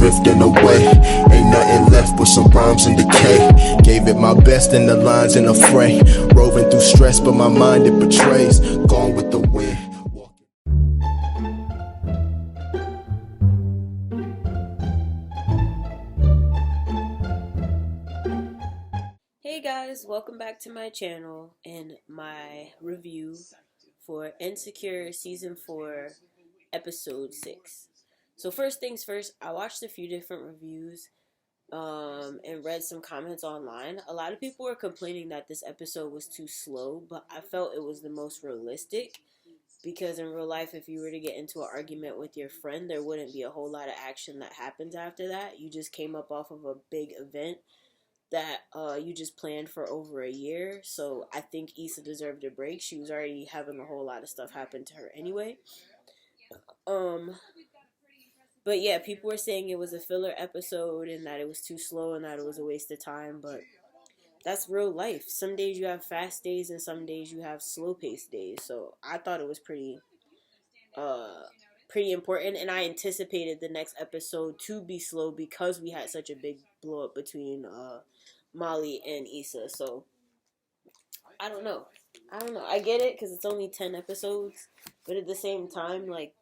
drifting away. Ain't nothing left but some rhymes and decay. Gave it my best in the lines in a fray. Roving through stress, but my mind it betrays. Gone with the wind. Hey guys, welcome back to my channel and my review for Insecure Season 4, Episode 6. So first things first, I watched a few different reviews and read some comments online. A lot of people were complaining that this episode was too slow, but I felt it was the most realistic because in real life, if you were to get into an argument with your friend, there wouldn't be a whole lot of action that happens after that. You just came up off of a big event that you just planned for over a year. So I think Issa deserved a break. She was already having a whole lot of stuff happen to her anyway. But yeah, people were saying it was a filler episode and that it was too slow and that it was a waste of time. But that's real life. Some days you have fast days and some days you have slow paced days. So I thought it was pretty important, and I anticipated the next episode to be slow because we had such a big blow up between Molly and Issa. So I don't know. I get it because it's only 10 episodes, but at the same time, like,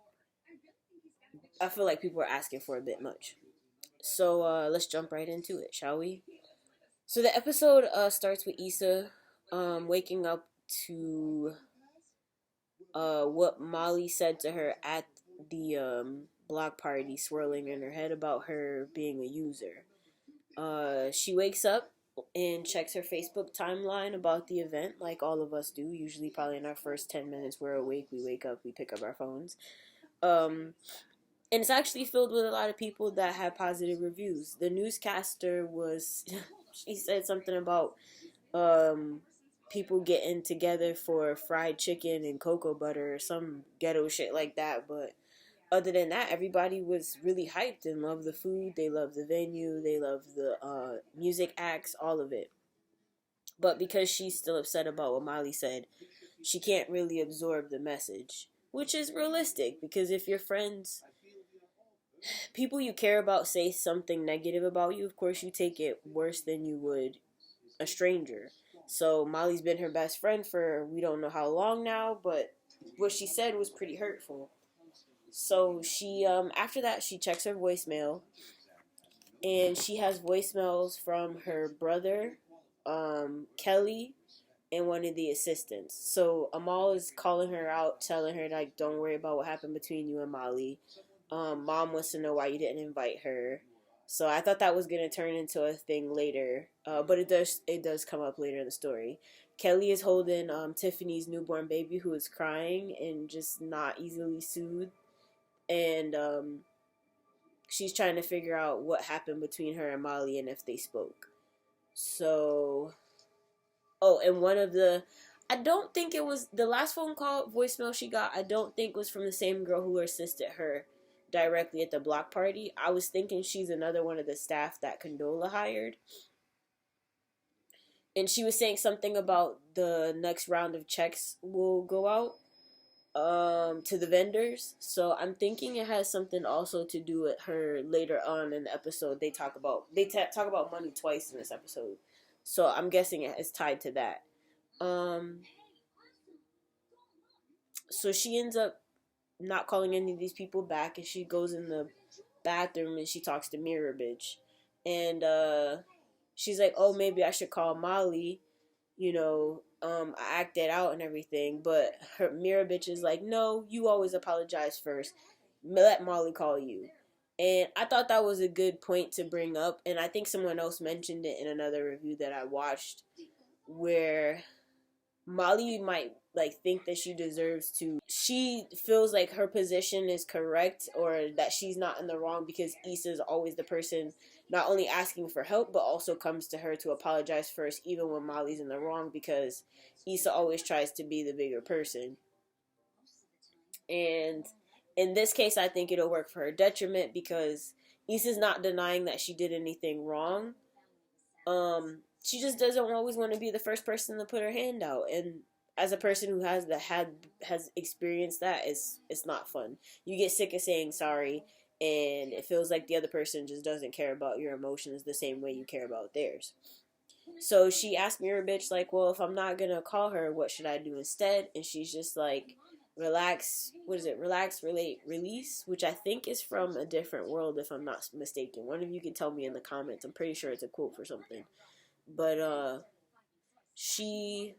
I feel like people are asking for a bit much. So let's jump right into it, shall we? So the episode starts with Issa waking up to what Molly said to her at the block party, swirling in her head about her being a user. She wakes up and checks her Facebook timeline about the event, like all of us do. Usually, probably in our first 10 minutes, we're awake, we wake up, we pick up our phones. And it's actually filled with a lot of people that had positive reviews. The newscaster was, she said something about people getting together for fried chicken and cocoa butter or some ghetto shit like that. But other than that, everybody was really hyped and loved the food. They loved the venue. They loved the music acts, all of it. But because she's still upset about what Molly said, she can't really absorb the message, which is realistic because if your friends, people you care about, say something negative about you, of course you take it worse than you would a stranger. So Molly's been her best friend for we don't know how long now, but what she said was pretty hurtful. So she after that she checks her voicemail and she has voicemails from her brother, Kelly, and one of the assistants. So Amal is calling her out, telling her like, don't worry about what happened between you and Molly. Mom wants to know why you didn't invite her. So I thought that was gonna turn into a thing later, but it does come up later in the story. Kelly is holding Tiffany's newborn baby who is crying and just not easily soothed, and she's trying to figure out what happened between her and Molly and if they spoke. So, oh, and one of the, I don't think it was the last phone call voicemail she got. I don't think was from the same girl who assisted her directly at the block party. I was thinking she's another one of the staff that Condola hired. And she was saying something about the next round of checks will go out to the vendors. So I'm thinking it has something also to do with her later on in the episode. They talk about talk about money twice in this episode. So I'm guessing it's tied to that. So she ends up not calling any of these people back, and she goes in the bathroom and she talks to Mirror Bitch, and she's like, oh, maybe I should call Molly, I acted out and everything, but her Mirror Bitch is like, no, you always apologize first, let Molly call you. And I thought that was a good point to bring up, and I think someone else mentioned it in another review that I watched, where Molly might think that she feels like her position is correct or that she's not in the wrong because Issa is always the person not only asking for help but also comes to her to apologize first even when Molly's in the wrong because Issa always tries to be the bigger person. And in this case I think it'll work for her detriment because Issa's not denying that she did anything wrong. She just doesn't always want to be the first person to put her hand out, and as a person who has experienced that, it's not fun. You get sick of saying sorry, and it feels like the other person just doesn't care about your emotions the same way you care about theirs. So she asked Mirror Bitch, like, well, if I'm not gonna call her, what should I do instead? And she's just like, relax, what is it? Relax, relate, release, which I think is from a different world, if I'm not mistaken. One of you can tell me in the comments. I'm pretty sure it's a quote for something. But she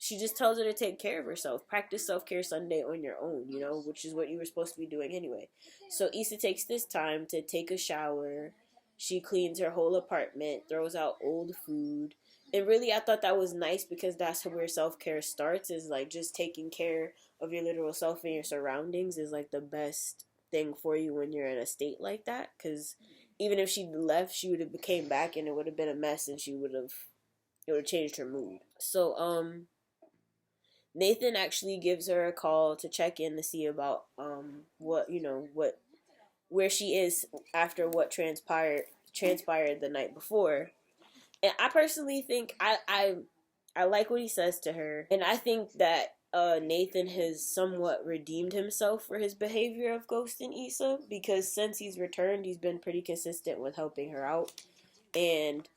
just tells her to take care of herself. Practice self-care Sunday on your own, you know, which is what you were supposed to be doing anyway. So Issa takes this time to take a shower. She cleans her whole apartment, throws out old food. And really, I thought that was nice because that's where self-care starts, is like just taking care of your literal self and your surroundings is like the best thing for you when you're in a state like that. Because even if she left, she would have came back and it would have been a mess, and it would have changed her mood. So Nathan actually gives her a call to check in to see about where she is after what transpired the night before. And I personally think I like what he says to her, and I think that Nathan has somewhat redeemed himself for his behavior of ghosting Issa, because since he's returned, he's been pretty consistent with helping her out, and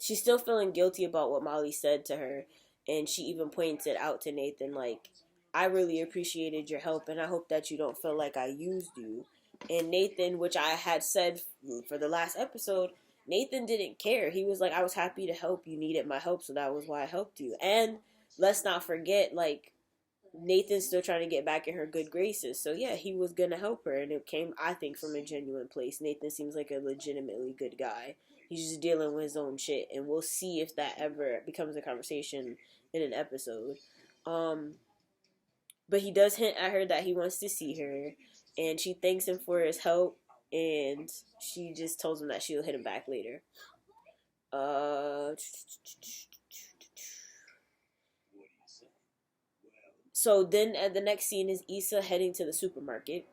she's still feeling guilty about what Molly said to her, and she even points it out to Nathan, like, I really appreciated your help, and I hope that you don't feel like I used you. And Nathan, which I had said for the last episode, Nathan didn't care. He was like, I was happy to help. You needed my help, so that was why I helped you. And let's not forget, like, Nathan's still trying to get back in her good graces. So yeah, he was gonna help her, and it came, I think, from a genuine place. Nathan seems like a legitimately good guy. He's just dealing with his own shit, and we'll see if that ever becomes a conversation in an episode. But he does hint at her that he wants to see her, and she thanks him for his help, and she just tells him that she'll hit him back later. So then the next scene is Issa heading to the supermarket,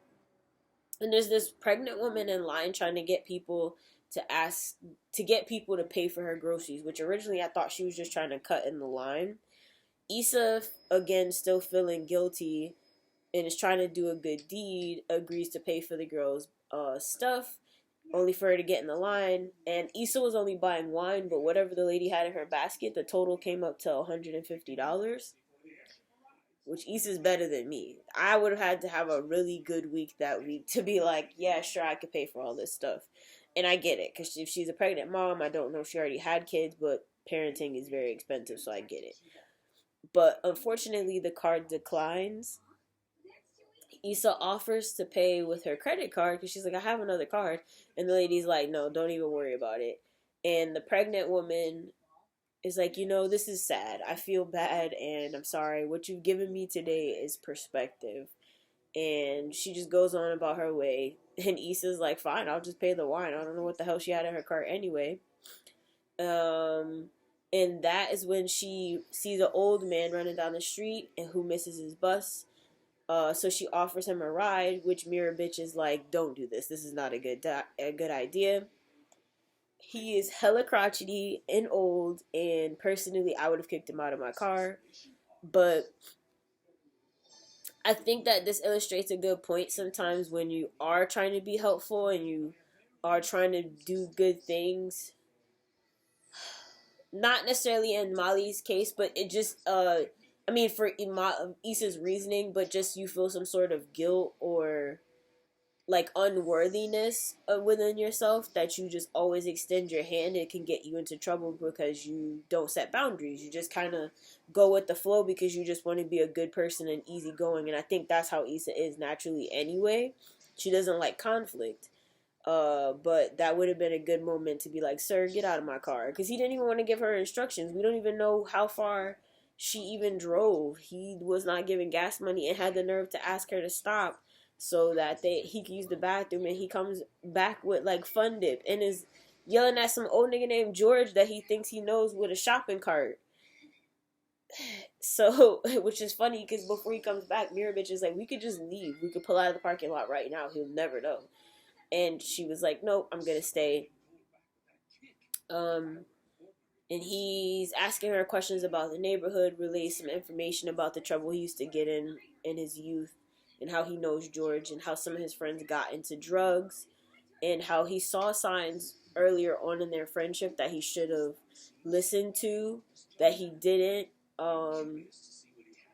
and there's this pregnant woman in line trying to get people to pay for her groceries, which originally I thought she was just trying to cut in the line. Issa, again, still feeling guilty and is trying to do a good deed, agrees to pay for the girl's stuff, only for her to get in the line. And Issa was only buying wine, but whatever the lady had in her basket, the total came up to $150, which Issa's better than me. I would have had to have a really good week that week to be like, yeah, sure, I could pay for all this stuff. And I get it, because if she's a pregnant mom, I don't know if she already had kids, but parenting is very expensive, so I get it. But unfortunately, the card declines. Issa offers to pay with her credit card because she's like, I have another card. And the lady's like, no, don't even worry about it. And the pregnant woman is like, this is sad. I feel bad and I'm sorry. What you've given me today is perspective. And she just goes on about her way. And Issa's like, fine, I'll just pay the wine. I don't know what the hell she had in her cart anyway. And that is when she sees an old man running down the street and who misses his bus. So she offers him a ride, which Mirror Bitch is like, don't do this. This is not a good idea. He is hella crotchety and old, and personally, I would have kicked him out of my car. But I think that this illustrates a good point sometimes when you are trying to be helpful and you are trying to do good things. Not necessarily in Molly's case, but it just, for Issa's reasoning, but just you feel some sort of guilt or like unworthiness within yourself that you just always extend your hand. It can get you into trouble because you don't set boundaries. You just kind of go with the flow because you just want to be a good person and easygoing. And I think that's how Issa is naturally anyway. She doesn't like conflict. But that would have been a good moment to be like, sir, get out of my car. Because he didn't even want to give her instructions. We don't even know how far she even drove. He was not giving gas money and had the nerve to ask her to stop so that he could use the bathroom. And he comes back with like Fun Dip and is yelling at some old nigga named George that he thinks he knows with a shopping cart. So, which is funny because before he comes back, Mirror Bitch is like, we could just leave. We could pull out of the parking lot right now. He'll never know. And she was like, nope, I'm going to stay. And he's asking her questions about the neighborhood, relays some information about the trouble he used to get in his youth. and how he knows George and how some of his friends got into drugs and how he saw signs earlier on in their friendship that he should have listened to that he didn't.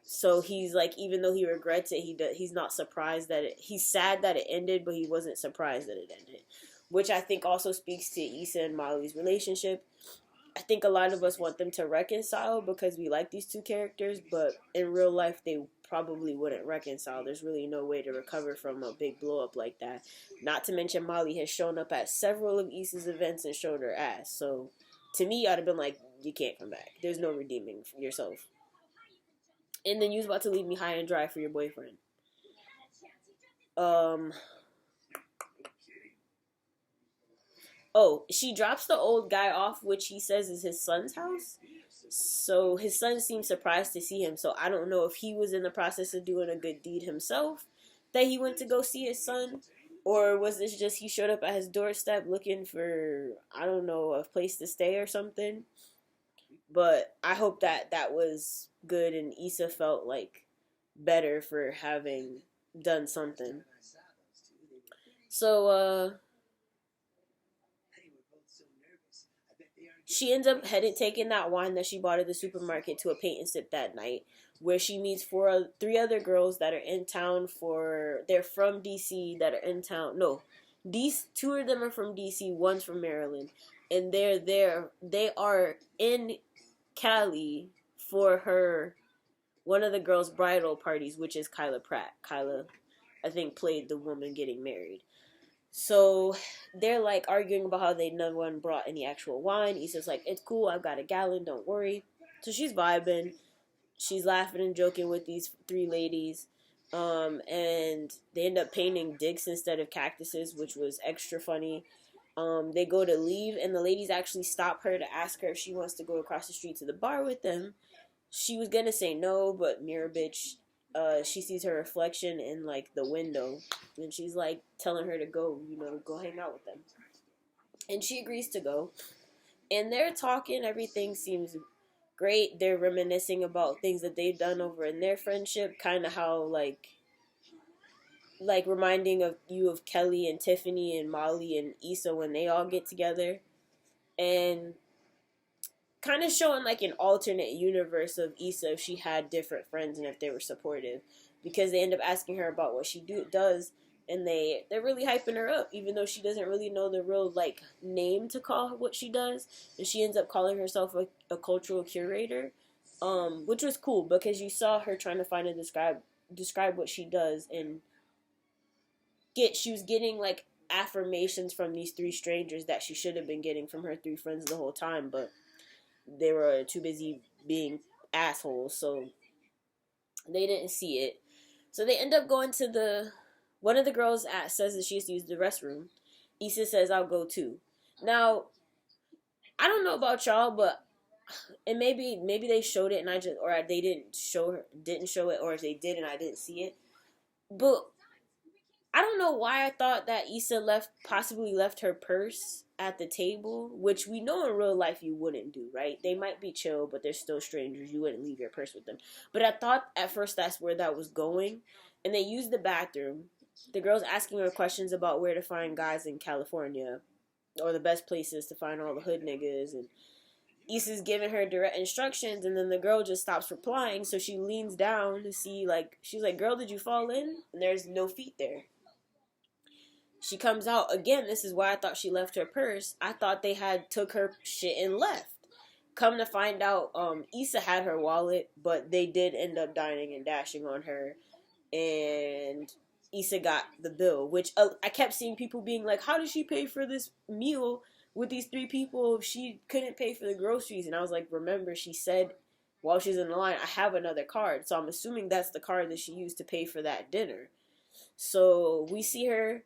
So he's like, even though he regrets it, he's not surprised that he's sad that it ended, but he wasn't surprised that it ended, which I think also speaks to Issa and Molly's relationship. I think a lot of us want them to reconcile because we like these two characters, but in real life they probably wouldn't reconcile. There's really no way to recover from a big blow up like that. Not to mention Molly has shown up at several of Issa's events and showed her ass. So to me, I'd have been like, you can't come back. There's no redeeming yourself. And then you was about to leave me high and dry for your boyfriend. Oh, she drops the old guy off, which he says is his son's house. So his son seems surprised to see him. So I don't know if he was in the process of doing a good deed himself that he went to go see his son. Or was this just he showed up at his doorstep looking for, I don't know, a place to stay or something. But I hope that that was good and Issa felt like better for having done something. So, she ends up taking that wine that she bought at the supermarket to a paint and sip that night, where she meets three other girls that are in town they're from DC that are in town. No, two of them are from DC, one's from Maryland, and they are in Cali for one of the girls' bridal parties, which is Kyla Pratt. Kyla, I think, played the woman getting married. So they're like arguing about how no one brought any actual wine. Issa's like, it's cool, I've got a gallon, don't worry. So she's vibing. She's laughing and joking with these three ladies. And they end up painting dicks instead of cactuses, which was extra funny. They go to leave, and the ladies actually stop her to ask her if she wants to go across the street to the bar with them. She was gonna say no, but mirror bitch, she sees her reflection in like the window, and she's like telling her to go, go hang out with them. And she agrees to go. And they're talking, everything seems great. They're reminiscing about things that they've done over in their friendship, kind of how like reminding you of Kelly and Tiffany and Molly and Issa when they all get together, and kind of showing like an alternate universe of Issa if she had different friends and if they were supportive, because they end up asking her about what she does, and they're really hyping her up, even though she doesn't really know the real like name to call what she does, and she ends up calling herself a cultural curator, which was cool because you saw her trying to find and describe what she does, and she was getting like affirmations from these three strangers that she should have been getting from her three friends the whole time, but they were too busy being assholes, so they didn't see it. So they end up going to one of the girls says that she has to use the restroom. Issa says, I'll go too. Now, I don't know about y'all, but and maybe they showed it and they didn't show it, or if they did and I didn't see it. But I don't know why I thought that Issa possibly left her purse at the table, which we know in real life you wouldn't do, right? They might be chill, but they're still strangers. You wouldn't leave your purse with them. But I thought at first that's where that was going. And they used the bathroom. The girl's asking her questions about where to find guys in California, or the best places to find all the hood niggas. And Issa's giving her direct instructions, and then the girl just stops replying. So she leans down to see, she's like, girl, did you fall in? And there's no feet there. She comes out again. This is why I thought she left her purse. I thought they had took her shit and left. Come to find out, Issa had her wallet, but they did end up dining and dashing on her, and Issa got the bill. Which I kept seeing people being like, "How did she pay for this meal with these three people if she couldn't pay for the groceries?" And I was like, "Remember, she said while she's in the line, I have another card." So I'm assuming that's the card that she used to pay for that dinner. So we see her.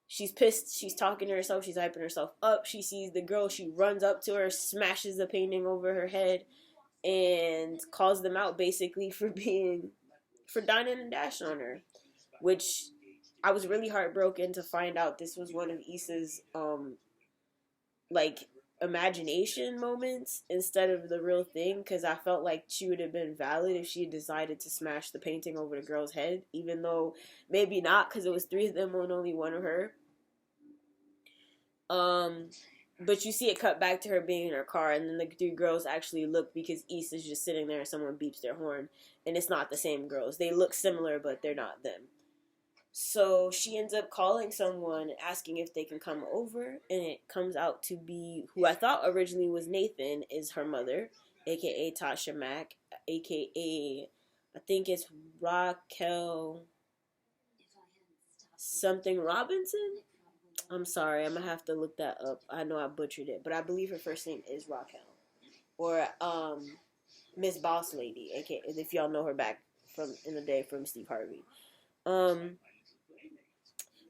She's pissed. She's talking to herself. She's hyping herself up. She sees the girl. She runs up to her, smashes the painting over her head, and calls them out basically for dining and dashing on her. Which I was really heartbroken to find out this was one of Issa's imagination moments instead of the real thing, because I felt like she would have been valid if she had decided to smash the painting over the girl's head, even though maybe not, because it was 3 of them and only 1 of her. But you see it cut back to her being in her car, and then the 3 girls actually look, because Issa's just sitting there and someone beeps their horn, and it's not the same girls. They look similar, but they're not them. So she ends up calling someone, asking if they can come over, and it comes out to be, who I thought originally was Nathan, is her mother, aka Tasha Mack, aka, I think it's Raquel something Robinson? I'm sorry, I'm gonna have to look that up. I know I butchered it, but I believe her first name is Raquel. Or Miss Boss Lady, aka, if y'all know her back from in the day from Steve Harvey.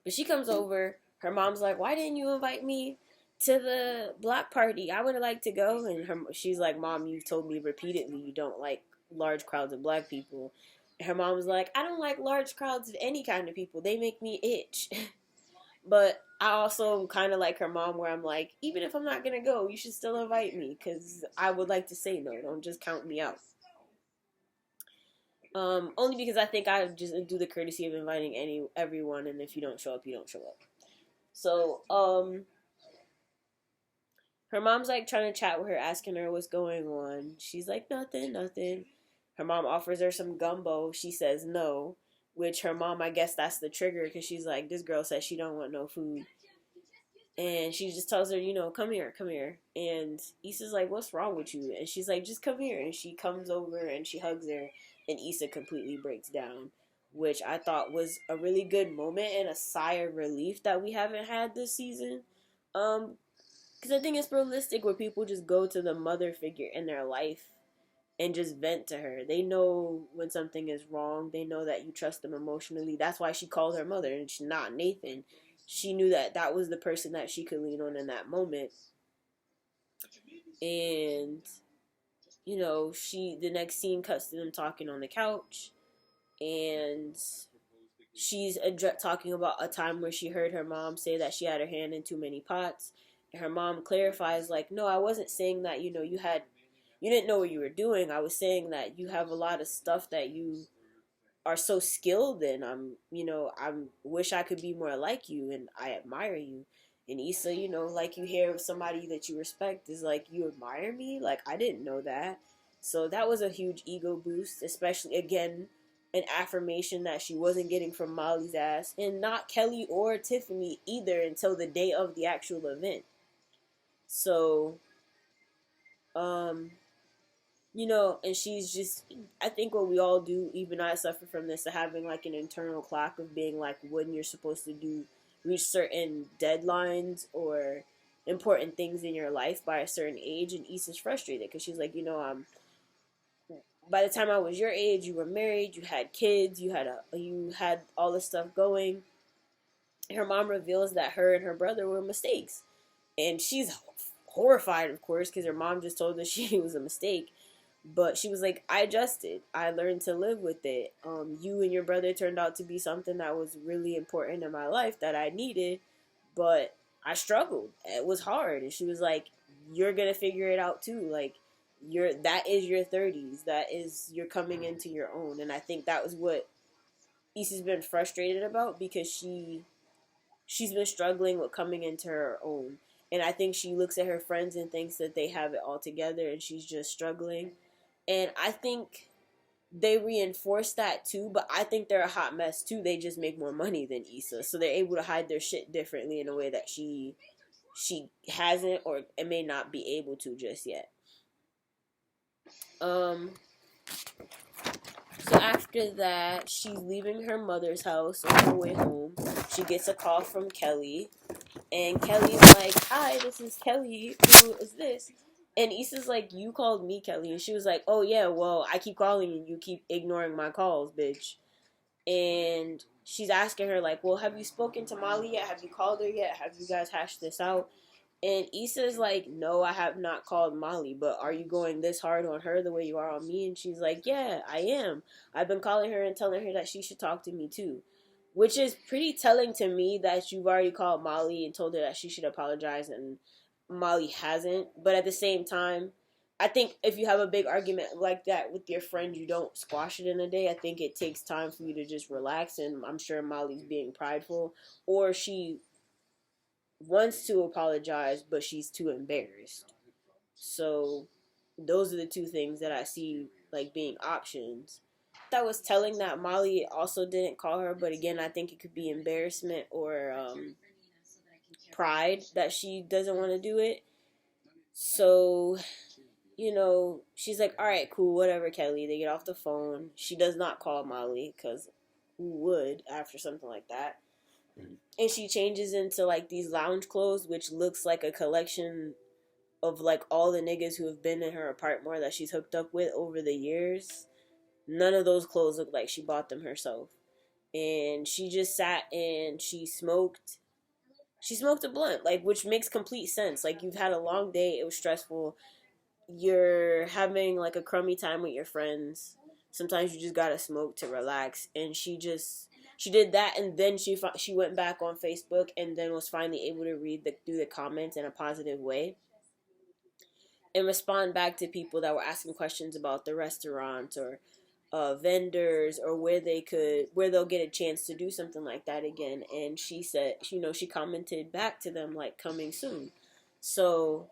But she comes over. Her mom's like, "Why didn't you invite me to the block party? I would have liked to go." And she's like, "Mom, you've told me repeatedly you don't like large crowds of black people." And her mom's like, "I don't like large crowds of any kind of people. They make me itch." But I also kind of like her mom, where I'm like, even if I'm not going to go, you should still invite me, because I would like to say no. Don't just count me out. Only because I think I just do the courtesy of inviting everyone, and if you don't show up, you don't show up. So, her mom's like trying to chat with her, asking her what's going on. She's like, nothing. Her mom offers her some gumbo. She says no, which her mom, I guess that's the trigger, because she's like, this girl says she don't want no food. And she just tells her, come here. And Issa's like, what's wrong with you? And she's like, just come here. And she comes over and she hugs her. And Issa completely breaks down, which I thought was a really good moment and a sigh of relief that we haven't had this season. Because I think it's realistic where people just go to the mother figure in their life and just vent to her. They know when something is wrong. They know that you trust them emotionally. That's why she called her mother, and she's not Nathan. She knew that was the person that she could lean on in that moment. And the next scene cuts to them talking on the couch, and she's talking about a time where she heard her mom say that she had her hand in too many pots, and her mom clarifies, like, no, I wasn't saying that, you didn't know what you were doing. I was saying that you have a lot of stuff that you are so skilled in. I wish I could be more like you, and I admire you. And Issa, like you hear of somebody that you respect is like, you admire me? Like, I didn't know that. So that was a huge ego boost, especially, again, an affirmation that she wasn't getting from Molly's ass, and not Kelly or Tiffany either until the day of the actual event. So, and she's just, I think what we all do, even I suffer from this, of having like an internal clock of being like, when you're supposed to reach certain deadlines or important things in your life by a certain age. And Issa's frustrated because she's like, by the time I was your age, you were married, you had kids, you had all this stuff going. Her mom reveals that her and her brother were mistakes, and she's horrified, of course, because her mom just told her she was a mistake. But she was like, I adjusted. I learned to live with it. You and your brother turned out to be something that was really important in my life that I needed, but I struggled. It was hard. And she was like, you're going to figure it out too. Like, that is your 30s. You're coming into your own. And I think that was what Issa's been frustrated about, because she's been struggling with coming into her own. And I think she looks at her friends and thinks that they have it all together, and she's just struggling. And I think they reinforce that too, but I think they're a hot mess too. They just make more money than Issa, so they're able to hide their shit differently in a way that she hasn't, or it may not be able to just yet. So after that, she's leaving her mother's house on her way home. She gets a call from Kelly, and Kelly's like, hi, this is Kelly. Who is this? And Issa's like, you called me, Kelly. And she was like, oh yeah, well, I keep calling and you keep ignoring my calls, bitch. And she's asking her, like, well, have you spoken to Molly yet? Have you called her yet? Have you guys hashed this out? And Issa's like, no, I have not called Molly, but are you going this hard on her the way you are on me? And she's like, yeah, I am. I've been calling her and telling her that she should talk to me too. Which is pretty telling to me that you've already called Molly and told her that she should apologize and Molly hasn't. But at the same time, I think if you have a big argument like that with your friend, you don't squash it in a day. I think it takes time for you to just relax, and I'm sure Molly's being prideful, or she wants to apologize, but she's too embarrassed. So those are the two things that I see like being options. That was telling that Molly also didn't call her, but again, I think it could be embarrassment or pride that she doesn't want to do it. So, she's like, all right, cool, whatever, Kelly. They get off the phone. She does not call Molly because who would after something like that? And she changes into like these lounge clothes, which looks like a collection of like all the niggas who have been in her apartment that she's hooked up with over the years. None of those clothes look like she bought them herself. And she just sat and she smoked. She smoked a blunt, like, which makes complete sense. Like, you've had a long day, it was stressful. You're having like a crummy time with your friends. Sometimes you just gotta smoke to relax. And she did that, and then she went back on Facebook, and then was finally able to through the comments in a positive way, and respond back to people that were asking questions about the restaurant or vendors, or where they'll get a chance to do something like that again. And she said, she commented back to them like, coming soon. So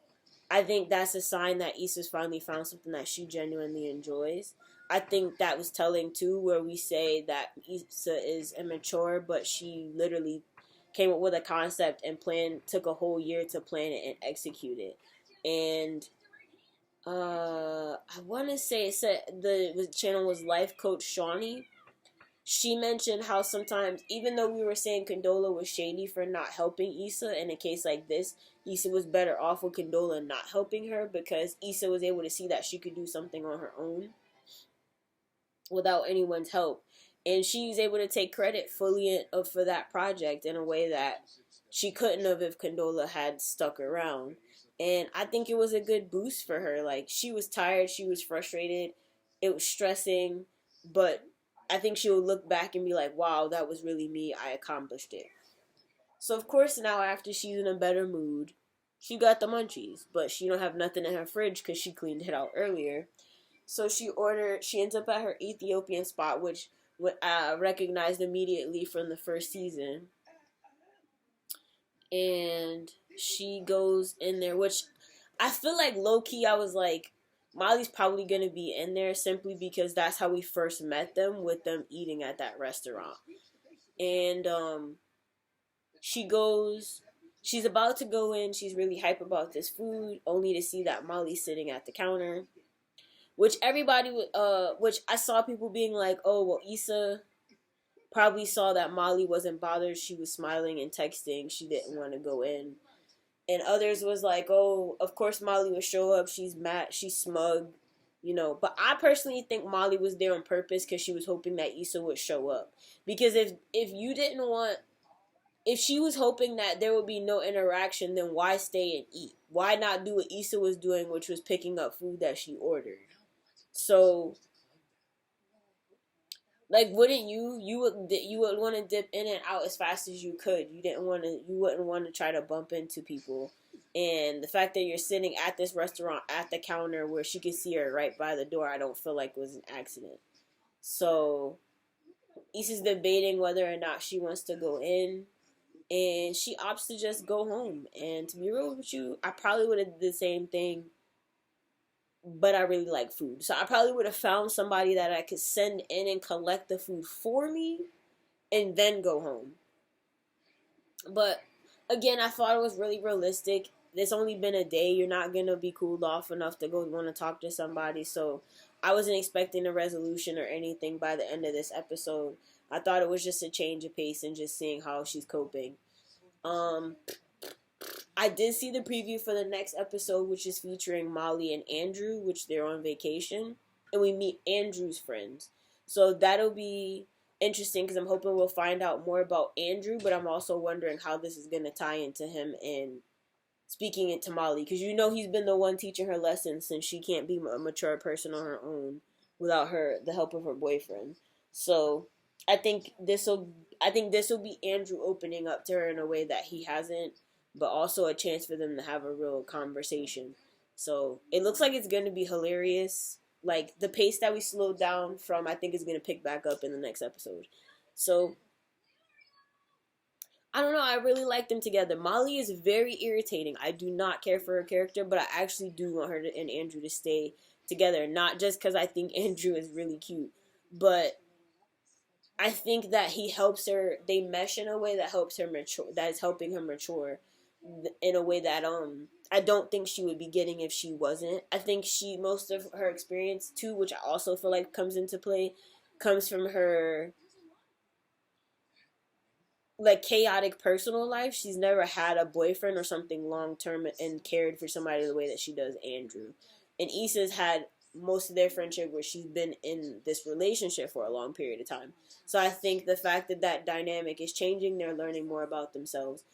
I think that's a sign that Issa's finally found something that she genuinely enjoys. I think that was telling too, where we say that Issa is immature, but she literally came up with a concept and took a whole year to plan it and execute it. And I want to say it said the channel was Life Coach Shawnee. She mentioned how sometimes, even though we were saying Condola was shady for not helping Issa, in a case like this, Issa was better off with Condola not helping her, because Issa was able to see that she could do something on her own without anyone's help. And she was able to take credit fully for that project in a way that she couldn't have if Condola had stuck around. And I think it was a good boost for her. Like, she was tired, she was frustrated, it was stressing, but I think she will look back and be like, wow, that was really me, I accomplished it. So of course now, after she's in a better mood, she got the munchies, but she don't have nothing in her fridge because she cleaned it out earlier. So she ends up at her Ethiopian spot, which I recognized immediately from the first season. And she goes in there, which I feel like low-key I was like, Molly's probably going to be in there simply because that's how we first met them, with them eating at that restaurant. And she's about to go in, she's really hype about this food, only to see that Molly's sitting at the counter. Which which I saw people being like, oh, well, Issa probably saw that Molly wasn't bothered, she was smiling and texting, she didn't want to go in. And others was like, oh, of course Molly would show up, she's mad, she's smug, But I personally think Molly was there on purpose because she was hoping that Issa would show up. Because if she was hoping that there would be no interaction, then why stay and eat? Why not do what Issa was doing, which was picking up food that she ordered? So, like, wouldn't you would want to dip in and out as fast as you could. You wouldn't want to try to bump into people. And the fact that you're sitting at this restaurant at the counter where she could see her right by the door, I don't feel like was an accident. So Issa's debating whether or not she wants to go in, and she opts to just go home. And to be real with you, I probably would have did the same thing, but I really like food. So I probably would have found somebody that I could send in and collect the food for me and then go home. But again, I thought it was really realistic. It's only been a day. You're not going to be cooled off enough to go want to talk to somebody. So I wasn't expecting a resolution or anything by the end of this episode. I thought it was just a change of pace and just seeing how she's coping. I did see the preview for the next episode, which is featuring Molly and Andrew, which they're on vacation, and we meet Andrew's friends. So that'll be interesting because I'm hoping we'll find out more about Andrew, but I'm also wondering how this is going to tie into him and speaking it to Molly, because he's been the one teaching her lessons since she can't be a mature person on her own without the help of her boyfriend. So I think this will be Andrew opening up to her in a way that he hasn't but also a chance for them to have a real conversation. So it looks like it's going to be hilarious. Like, the pace that we slowed down from, I think, is going to pick back up in the next episode. So I don't know. I really like them together. Molly is very irritating. I do not care for her character, but I actually do want her and Andrew to stay together. Not just because I think Andrew is really cute, but I think that he helps her. They mesh in a way that helps her mature. That is helping her mature in a way that I don't think she would be getting if she wasn't. I think most of her experience too, which I also feel like comes into play, comes from her like chaotic personal life. She's never had a boyfriend or something long term and cared for somebody the way that she does Andrew. And Issa's had most of their friendship where she's been in this relationship for a long period of time. So I think the fact that that dynamic is changing, they're learning more about themselves.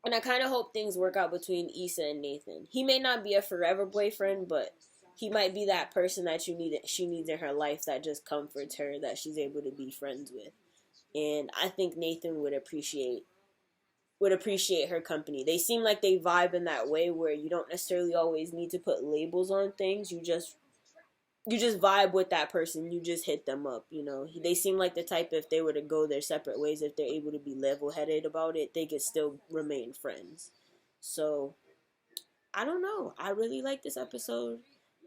And I kind of hope things work out between Issa and Nathan. He may not be a forever boyfriend, but he might be that person that she needs in her life that just comforts her, that she's able to be friends with. And I think Nathan would appreciate her company. They seem like they vibe in that way where you don't necessarily always need to put labels on things. You just vibe with that person. You just hit them up, you know. They seem like the type, if they were to go their separate ways, if they're able to be level-headed about it, they could still remain friends. So, I don't know. I really like this episode.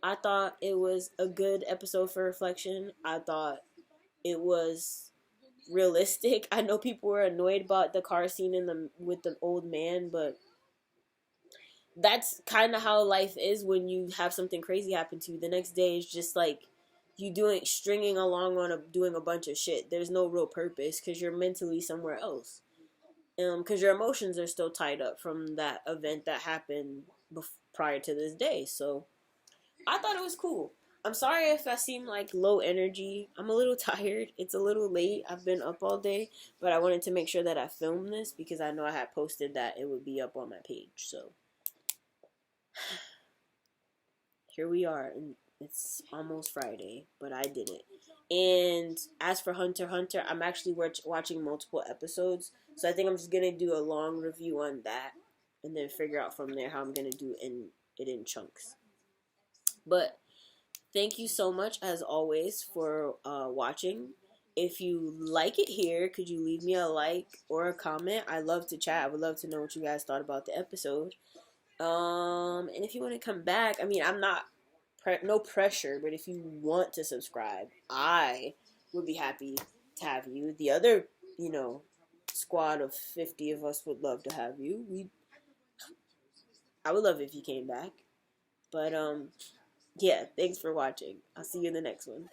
I thought it was a good episode for reflection. I thought it was realistic. I know people were annoyed about the car scene with the old man, but that's kind of how life is when you have something crazy happen to you. The next day is just like you stringing along on doing a bunch of shit. There's no real purpose because you're mentally somewhere else. Because your emotions are still tied up from that event that happened prior to this day. So I thought it was cool. I'm sorry if I seem like low energy. I'm a little tired. It's a little late. I've been up all day, but I wanted to make sure that I filmed this because I know I had posted that it would be up on my page. So here we are, and it's almost Friday, but I did it. And as for Hunter x Hunter, I'm actually watching multiple episodes, so I think I'm just gonna do a long review on that, and then figure out from there how I'm gonna do it in chunks. But thank you so much, as always, for watching. If you like it here, could you leave me a like or a comment? I love to chat. I would love to know what you guys thought about the episode. And if you want to come back, I mean, I'm not, no pressure, but if you want to subscribe, I would be happy to have you. The other, squad of 50 of us would love to have you. I would love it if you came back. But, yeah, thanks for watching. I'll see you in the next one.